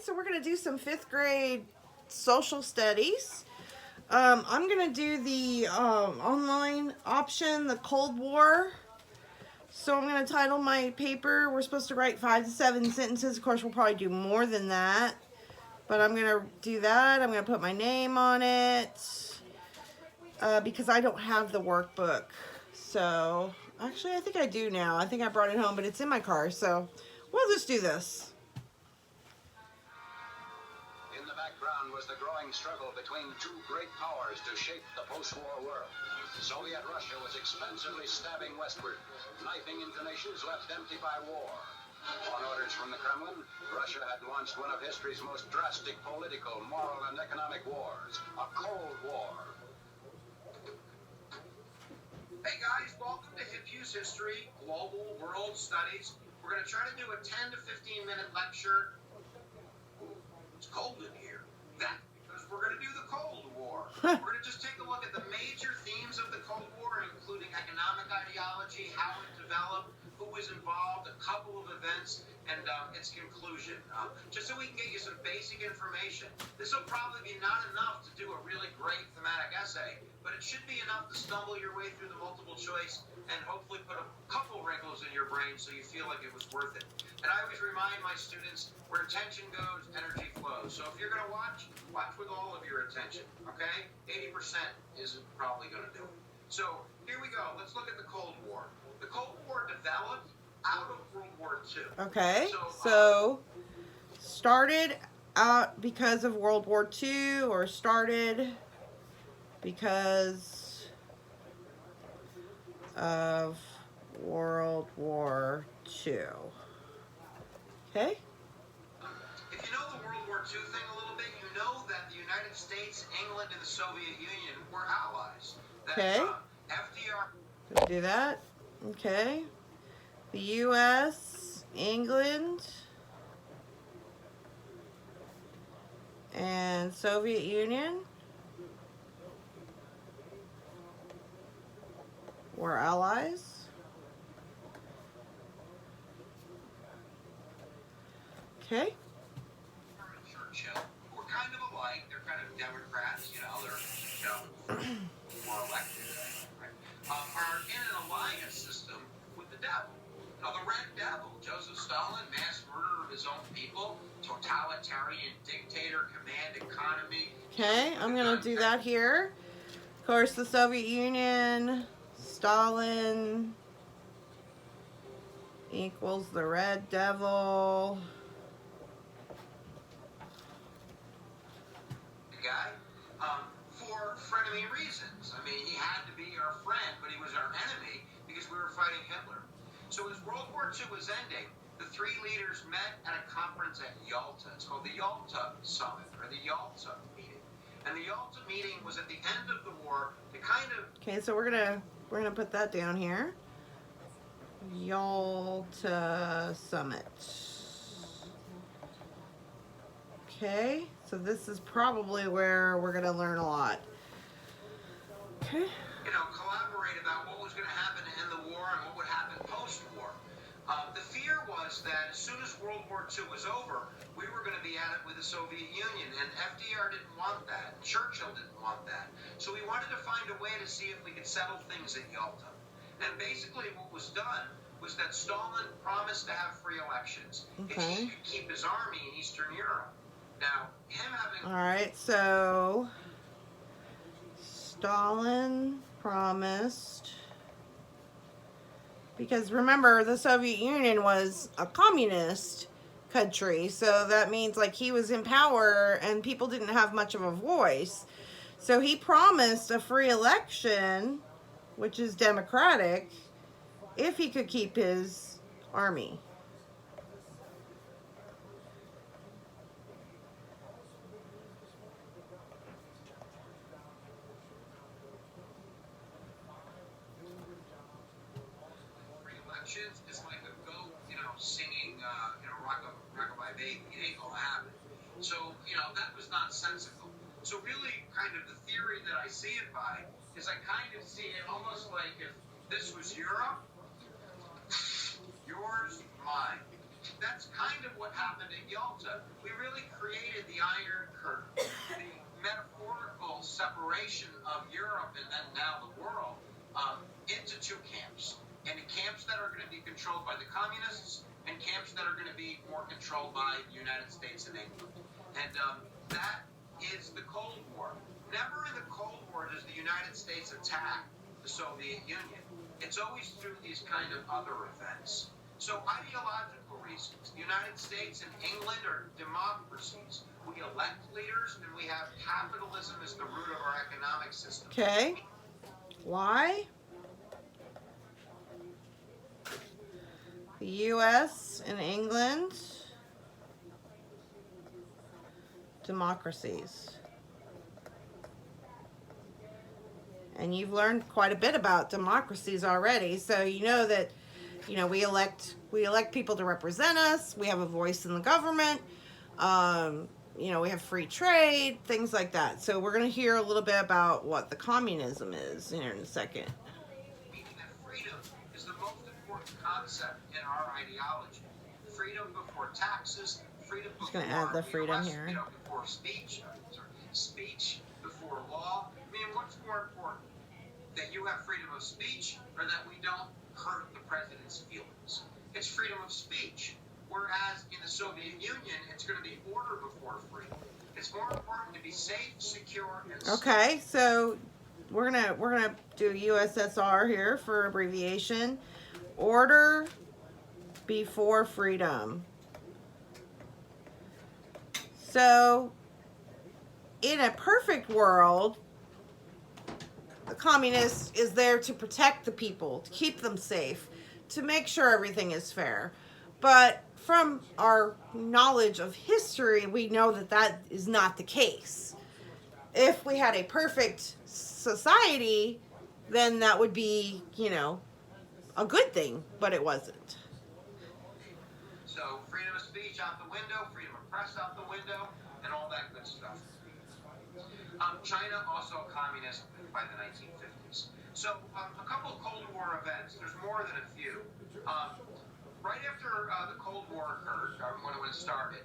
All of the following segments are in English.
so we're going to do some 5th grade social studies. I'm going to do the online option, the Cold War. So I'm going to title my paper, we're supposed to write 5 to 7 sentences. Of course, we'll probably do more than that. But I'm going to do that. I'm going to put my name on it because I don't have the workbook. So, actually, I think I do now. I think I brought it home, but it's in my car. So, we'll just do this. In the background was the growing struggle between two great powers to shape the post-war world. Soviet Russia was expensively stabbing westward, knifing into nations left empty by war. On orders from the Kremlin, Russia had launched one of history's most drastic political, moral, and economic wars, a Cold War. Hey guys, welcome to HipFuse History, Global World Studies. We're going to try to do a 10 to 15 minute lecture. It's cold in here. That's because we're going to do the Cold War. We're going to just take a look at the major themes of the Cold War, including economic ideology, how it developed, who was involved, a couple of events, and its conclusion. Just so we can get you some basic information. This will probably be not enough to do a really great thematic essay, but it should be enough to stumble your way through the multiple choice and hopefully put a couple wrinkles in your brain so you feel like it was worth it. And I always remind my students, where attention goes, energy flows. So if you're going to watch with all of your attention, okay? 80% isn't probably going to do it. So here we go. Let's look at the Cold War. The Cold War developed out of World War II. Okay, so started out because of World War II, or started because of World War II. Okay? If you know the World War II thing a little bit, you know that the United States, England, and the Soviet Union were allies. That, Okay. FDR... Let's do that. Okay. The U.S., England, and Soviet Union were allies. Okay. Churchill were kind of alike. They're kind of Democrats, you know. They're, more elected, right? Are in an alliance system with the devil. Now, the Red Devil, Joseph Stalin, mass murder of his own people, totalitarian dictator, command economy. Okay, I'm going to do that here. Of course, the Soviet Union, Stalin equals the Red Devil. The guy, for frenemy reasons. I mean, he had to be our friend, but he was our enemy because we were fighting Hitler. So as World War II was ending, the three leaders met at a conference at Yalta. It's called the Yalta Summit, or the Yalta meeting. And the Yalta meeting was at the end of the war to kind of... Okay, so we're gonna put that down here. Yalta Summit. Okay, so this is probably where we're gonna learn a lot. Okay. You know, collaborate about what was going to happen to end the war and what would happen post-war. The fear was that as soon as World War II was over, we were going to be at it with the Soviet Union, and FDR didn't want that. Churchill didn't want that. So we wanted to find a way to see if we could settle things at Yalta. And basically what was done was that Stalin promised to have free elections if he could keep his army in Eastern Europe. Now, him having... All right, so Stalin promised, because remember, the Soviet Union was a communist country, so that means like he was in power and people didn't have much of a voice. So he promised a free election, which is democratic, if he could keep his army. It's like a goat, you know, singing, Rockabye Baby. It ain't gonna happen. So, you know, that was nonsensical. So really, kind of the theory that I see it by is I kind of see it almost like if this was Europe, yours, mine. that's kind of what happened in Yalta. We really created the Iron Curtain, the metaphorical separation of Europe and then now the world into two camps. And the camps that are going to be controlled by the communists and camps that are going to be more controlled by the United States and England. And that is the Cold War. Never in the Cold War does the United States attack the Soviet Union. It's always through these kind of other events. So ideological reasons. The United States and England are democracies. We elect leaders and we have capitalism as the root of our economic system. Okay. Why? The U.S. and England, democracies. And you've learned quite a bit about democracies already, so you know that, you know, we elect people to represent us. We have a voice in the government. You know, we have free trade, things like that. So we're going to hear a little bit about what the communism is here in a second. Meaning that freedom is the most important concept in our ideology. Freedom before taxes, freedom before Just gonna add the freedom arrest, here. You know, before speech before law. I mean, what's more important? That you have freedom of speech or that we don't hurt the president's feelings? It's freedom of speech. Whereas in the Soviet Union, it's going to be order before freedom. It's more important to be safe, secure, and Okay, so we're gonna do USSR here for abbreviation. Order before freedom. So in a perfect world, the communist is there to protect the people, to keep them safe, to make sure everything is fair. But from our knowledge of history, we know that that is not the case. If we had a perfect society, then that would be, you know, a good thing, but it wasn't. So freedom of speech out the window, freedom of press out the window, and all that good stuff. China also communist by the 1950s. So a couple of Cold War events. There's more than a few. Right after the Cold War occurred, when it started,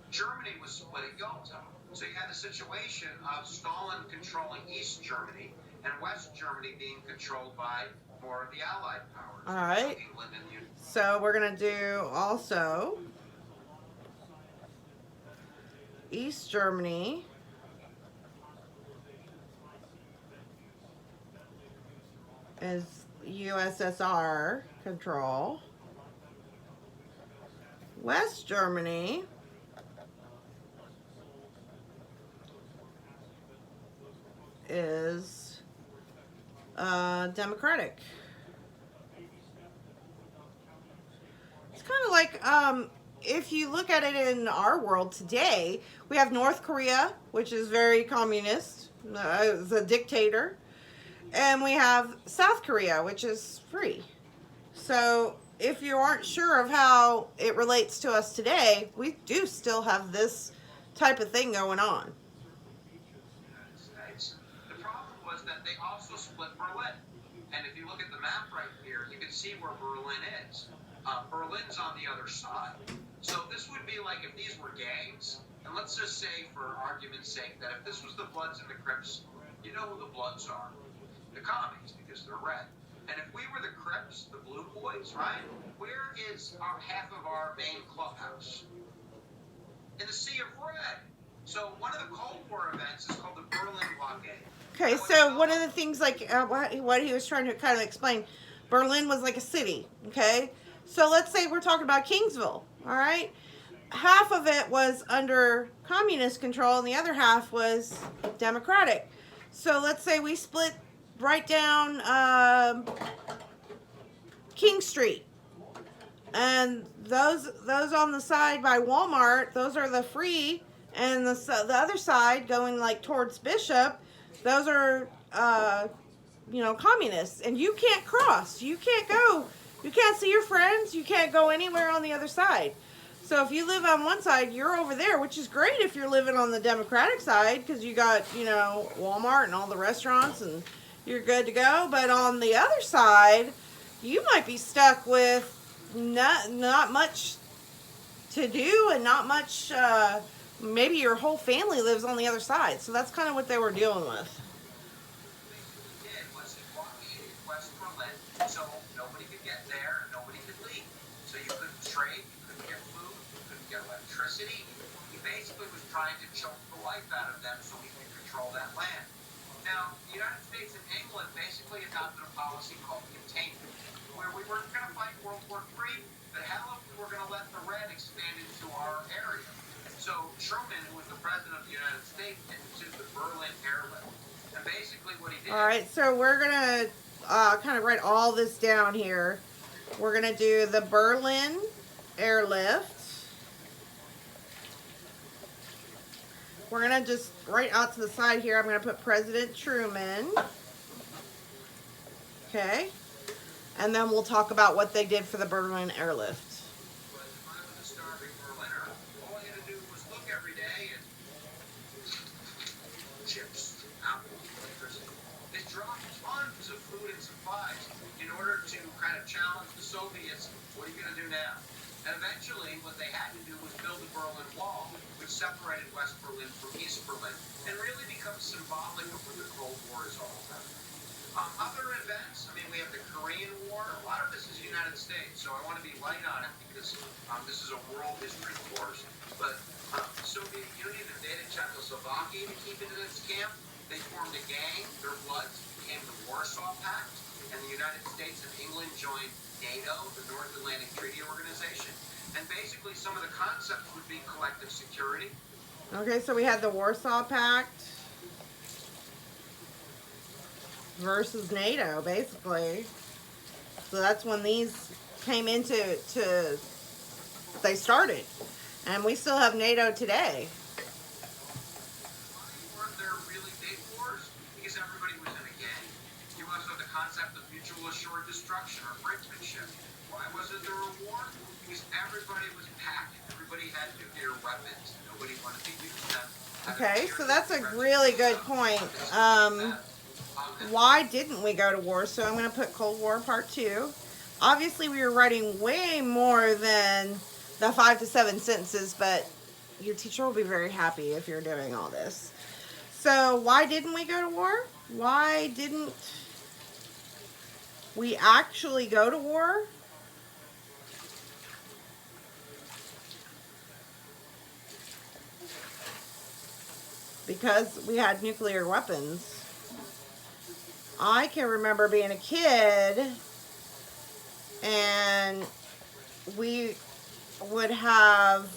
Germany was split at Yalta. So you had the situation of Stalin controlling East Germany and West Germany being controlled by more of the Allied powers. All right. England and the United States. So we're going to do also East Germany is USSR control. West Germany is democratic. It's kind of like if you look at it in our world today, we have North Korea, which is very communist, it's a dictator, and we have South Korea, which is free. So if you aren't sure of how it relates to us today, we do still have this type of thing going on. United States. The problem was that they also split Berlin. And if you look at the map right here, you can see where Berlin is. Berlin's on the other side. So this would be like if these were gangs, and let's just say for argument's sake that if this was the Bloods and the Crips, you know who the Bloods are? The commies, because they're red. And if we were the Crips, the Blue Boys, right? Where is half of our main clubhouse? In the Sea of Red. So one of the Cold War events is called the Berlin Blockade. Okay, so one of the things, like what he was trying to kind of explain, Berlin was like a city, okay? So let's say we're talking about Kingsville, all right? Half of it was under communist control and the other half was democratic. So let's say we split right down King Street. And those on the side by Walmart, those are the free, and the other side going like towards Bishop, those are you know, communists. And you can't cross. You can't go. You can't see your friends. You can't go anywhere on the other side. So if you live on one side, you're over there, which is great if you're living on the Democratic side because you got, you know, Walmart and all the restaurants and you're good to go. But on the other side, you might be stuck with not much to do and not much, maybe your whole family lives on the other side. So that's kind of what they were dealing with. Did was he blockaded West Berlin, so nobody could get there and nobody could leave. So you couldn't trade, you couldn't get food, you couldn't get electricity. He basically was trying to choke the life out of them so he could control that land. Now, the United States and England basically adopted a policy called containment, where we weren't going to fight World War III, but hell if we were going to let the Red expand into our area. So Truman, who was the president of the United States, instituted the Berlin Airlift. And basically what he did... All right, so we're going to kind of write all this down here. We're going to do the Berlin Airlift. We're going to just write out to the side here, I'm going to put President Truman. Okay. And then we'll talk about what they did for the Berlin Airlift. But if I was a starving Berliner, all I had to do was look every day and chips, apples, electricity. They dropped tons of food and supplies in order to kind of challenge the Soviets. What are you going to do now? And eventually, what they had to do was build the Berlin Wall, which separated West Berlin from East Berlin, and really becomes symbolic of what the Cold War is all about. Other events, I mean, we have the Korean War. A lot of this is the United States, so I want to be light on it because this is a world history course. But the Soviet Union invaded Czechoslovakia to keep it in its camp. They formed a gang. Their bloods became the Warsaw Pact, and the United States and England joined NATO, the North Atlantic Treaty Organization. And basically, some of the concepts would be collective security. Okay, so we had the Warsaw Pact versus NATO, basically. So that's when these came into, they started. And we still have NATO today. Why weren't there really big wars? Because everybody was in a gang. You also have the concept of mutual assured destruction or brinksmanship. Why wasn't there a war? Because everybody was packed. Everybody had nuclear weapons. Nobody wanted to use them. Okay, so that's a really good point. Why didn't we go to war? So I'm going to put Cold War Part 2. Obviously, we were writing way more than the 5 to 7 sentences, but your teacher will be very happy if you're doing all this. So why didn't we go to war? Why didn't we actually go to war? Because we had nuclear weapons. I can remember being a kid and we would have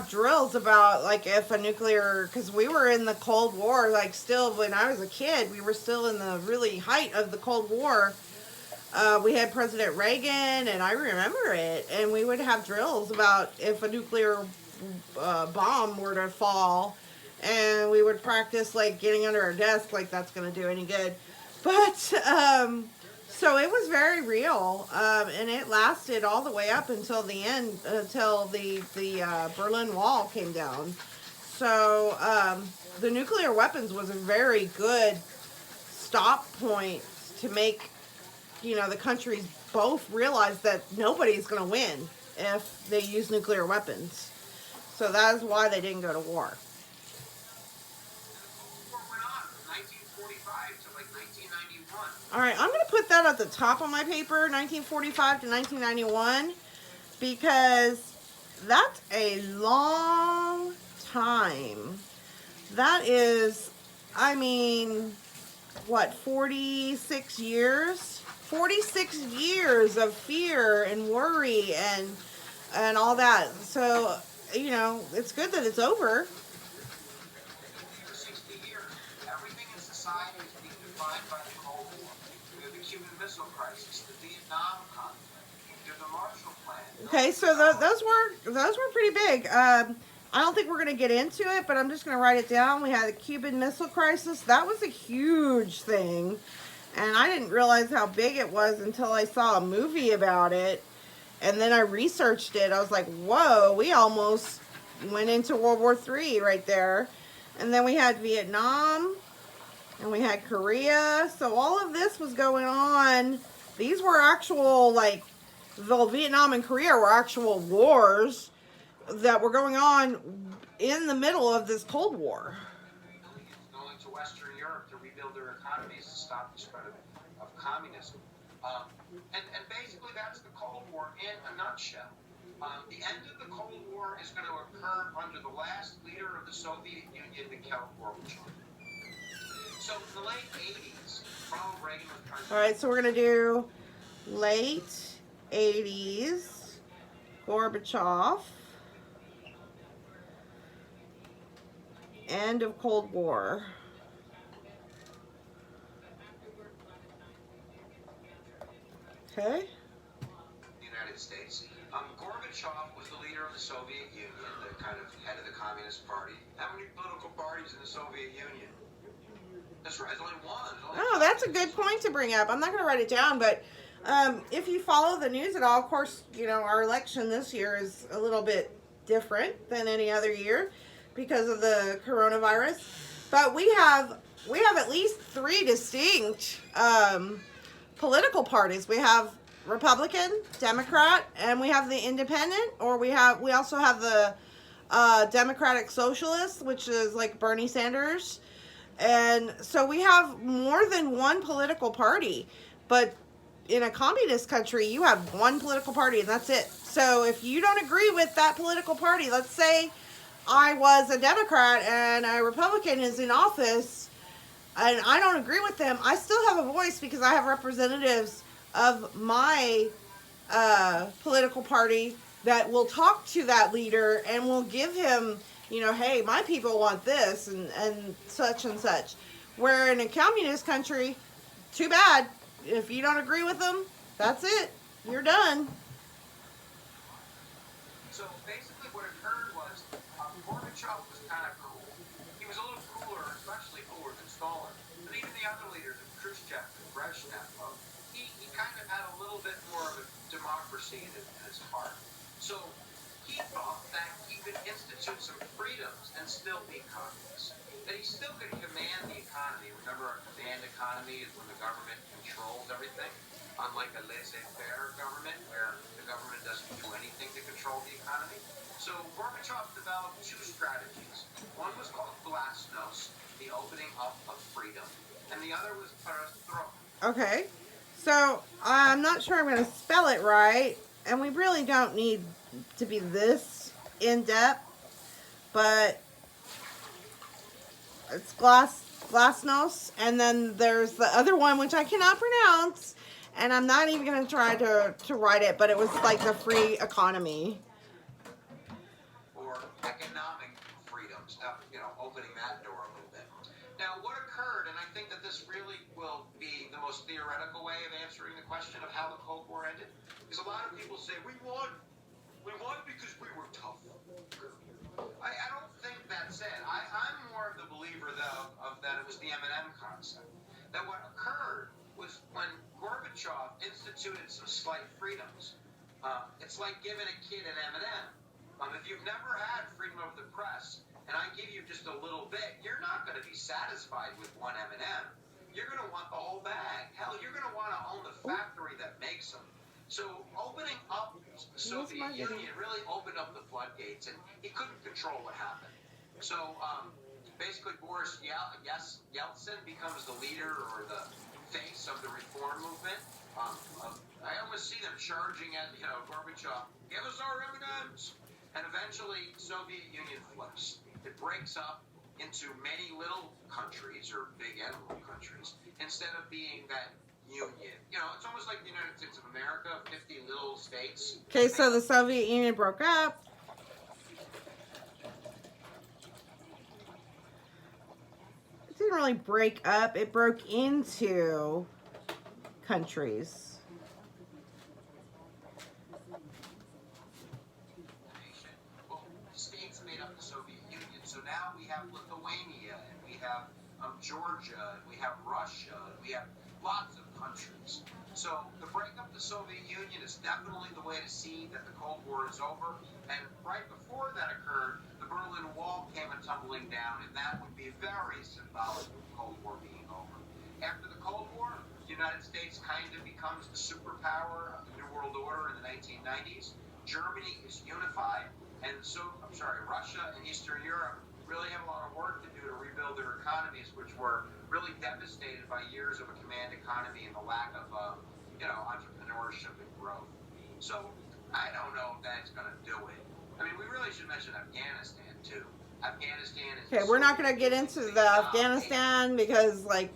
drills about like if a nuclear, because we were in the Cold War, like still when I was a kid, we were still in the really height of the Cold War. We had President Reagan and I remember it, and we would have drills about if a nuclear bomb were to fall. And we would practice like getting under our desk like that's going to do any good. But, so it was very real. And it lasted all the way up until the end, until the Berlin Wall came down. So, the nuclear weapons was a very good stop point to make, you know, the countries both realize that nobody's going to win if they use nuclear weapons. So that is why they didn't go to war. All right, I'm going to put that at the top of my paper, 1945 to 1991, because that's a long time. That is, I mean, what, 46 years? 46 years of fear and worry and all that. So, you know, it's good that it's over. Okay, so those were pretty big. I don't think we're going to get into it, but I'm just going to write it down. We had the Cuban Missile Crisis. That was a huge thing, and I didn't realize how big it was until I saw a movie about it, and then I researched it. I was like, whoa, we almost went into World War III right there. And then we had Vietnam, and we had Korea. So all of this was going on. These were actual, like, Well, Vietnam and Korea were actual wars that were going on in the middle of this Cold War. Going to Western Europe to rebuild their economies to stop the spread of communism. And basically, that's the Cold War in a nutshell. The end of the Cold War is going to occur under the last leader of the Soviet Union, Mikhail Gorbachev. So in the late 80s, Ronald Reagan was president. All right, so we're going to do late 80s, Gorbachev, end of Cold War. Okay. United States. Gorbachev was the leader of the Soviet Union, the kind of head of the Communist Party. How many political parties in the Soviet Union? That's right, there's only one. Oh, that's a good point to bring up. I'm not going to write it down, but if you follow the news at all, of course, you know, our election this year is a little bit different than any other year because of the coronavirus. But we have at least 3 distinct political parties. We have Republican, Democrat, and we have the Independent, or we also have the Democratic Socialist, which is like Bernie Sanders. And so we have more than one political party, but in a communist country, you have one political party and that's it. So if you don't agree with that political party, let's say I was a Democrat and a Republican is in office and I don't agree with them, I still have a voice because I have representatives of my political party that will talk to that leader and will give him, you know, hey, my people want this and such and such. Where in a communist country, too bad. If you don't agree with them, that's it. You're done. So basically what occurred was Gorbachev was kind of cool. He was a little cooler, especially cooler than Stalin. And even the other leaders, Khrushchev and Brezhnev, he kind of had a little bit more of a democracy in his heart. So he thought that he could institute some freedoms and still be communist. That he still could command the economy. Remember, a command economy is when the government controls everything, unlike a laissez-faire government where the government doesn't do anything to control the economy. So Gorbachev developed 2 strategies. One was called glasnost, the opening up of freedom, and the other was perestroika. Okay. So I'm not sure I'm going to spell it right, and we really don't need to be this in-depth, but it's glasnost, and then there's the other one which I cannot pronounce, and I'm not even going to try to write it, but it was like the free economy. Or economic freedoms, you know, opening that door a little bit. Now, what occurred, and I think that this really will be the most theoretical way of answering the question of how the Cold War ended, because a lot of people say, we won because we were tough. I don't think that's it. I'm more of the believer, though, of that it was the M&M concept. That what occurred was when Gorbachev instituted some slight freedoms. It's like giving a kid an M&M. If you've never had freedom of the press, and I give you just a little bit, you're not going to be satisfied with one M&M. You're going to want the whole bag. Hell, you're going to want to own the factory that makes them. So opening up the Soviet Union really opened up the floodgates, and he couldn't control what happened. So basically, Boris Yeltsin becomes the leader or the face of the reform movement. I almost see them charging at Gorbachev, give us our M&Ms. And eventually, Soviet Union flips. It breaks up into many little countries, or big and little countries, instead of being that union. You know, it's almost like the United States of America, 50 little states. Okay, so the Soviet Union broke up. It didn't really break up. It broke into countries. Well, states made up the Soviet Union. So now we have Lithuania, and we have Georgia, and we have Russia, and we have lots of countries. So to break up the Soviet Union is definitely the way to see that the Cold War is over. And right before that occurred, the Berlin Wall came tumbling down, and that would be very symbolic of the Cold War being over. After the Cold War, the United States kind of becomes the superpower of the New World Order in the 1990s. Germany is unified, and Russia and Eastern Europe really have a lot of work to do to rebuild their economies, which were really devastated by years of a command economy and the lack of, entrepreneurship and growth. So I don't know if that's going to do it. I mean, we really should mention Afghanistan too. Afghanistan is. Okay, we're not going to get into the Afghanistan because, like,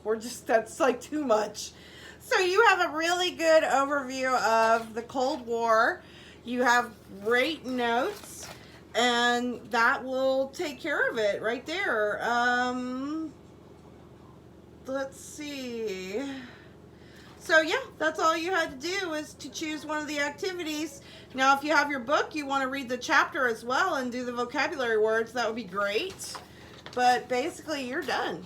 that's like too much. So you have a really good overview of the Cold War. You have great notes, and that will take care of it right there. Let's see. So yeah, that's all you had to do is to choose one of the activities. Now, if you have your book, you want to read the chapter as well and do the vocabulary words, that would be great. But basically, you're done.